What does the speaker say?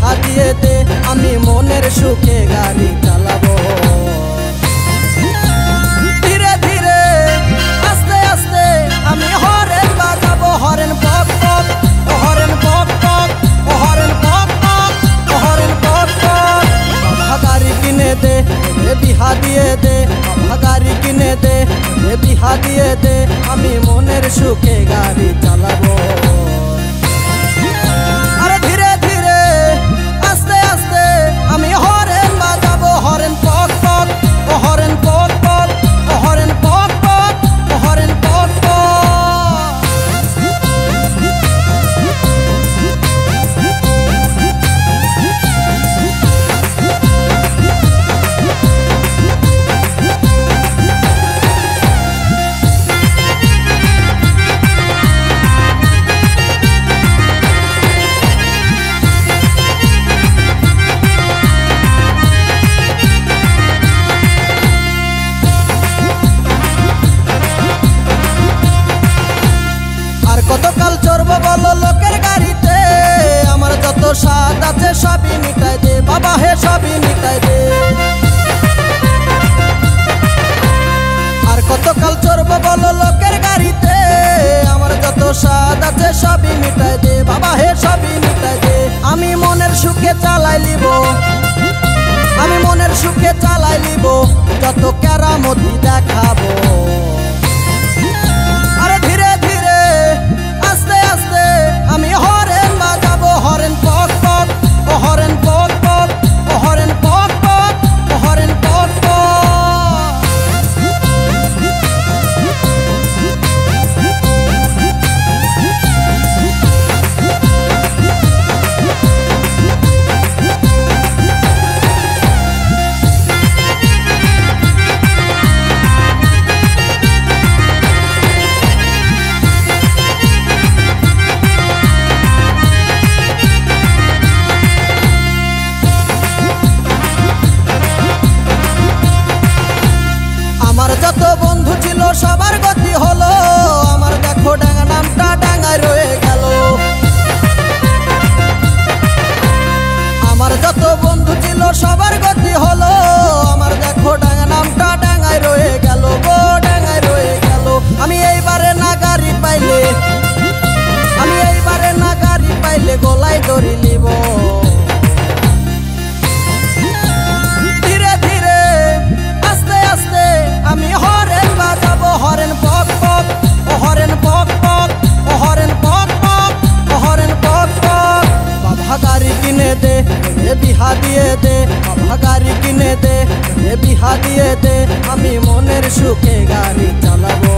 বিহা দিয়ে দে, আমি মনের সুখে গাড়ি চালাবো। ধীরে ধীরে আস্তে আস্তে আমি হরেন বাজাবো, হরেন পক পক, হরেন পক পক, হরেন পক পক, হরেন পক পক। বাবা গাড়ি কিনে দে, বিহা দিয়ে দে, বাবা গাড়ি কিনে দে, বিহা দিয়ে দে, আমি মনের সুখে গাড়ি চালাবো। আরে ধীরে ধীরে আস্তে আস্তে আমি হরেন বাজাবো, হরেন পক পক, হরেন পক পক, হরেন পক পক, হরেন পক পক। কতকাল চড়বো বলো লোকের গাড়িতে, আমার যত স্বাদ আছে সবই মিটাই দে, বাবা হে সবই মিটাই দে। আর কতকাল চড়বো বলো লোকের গাড়িতে, আমার যত স্বাদ আছে সবই মিটাই দে, বাবা হে সবই মিটাই দে। আমি মনের সুখে চালাই লিব, আমি মনের সুখে চালাই লিব, যত কেরামতি দেখাবো। আরে ধীরে ধীরে আস্তে আস্তে আমি হরেন বাজাবো, হরেন পক পক, হরেন পক পক, হরেন পক পক, হরেন পক পক। আমার যত বন্ধু ছিল সবার গতি হলো, আমার দেখো ডাঙ্গা নামটা ডাঙ্গায় রয়ে গেল। আমার যত বন্ধু ছিল সবার গতি হলো, আমার দেখো ডাঙ্গা নামটা ডাঙ্গায় রয়ে গেল, গো ডাঙ্গায় রয়ে গেল। আমি এইবারে না গাড়ি পাইলে, আমি এইবারে না গাড়ি পাইলে গলায় দড়ি নিব। ধীরে ধীরে আস্তে আস্তে আমি হরেন বাজাবো, হরেন পক পক, হরেন পক পক, হরেন পক পক, হরেন পক পক। বাবা গাড়ি কিনে দে, বিহা দিয়ে দে, বাবা গাড়ি কিনে দে, বিহা দিয়ে দে, আমি মনের সুখে গাড়ি চালাবো।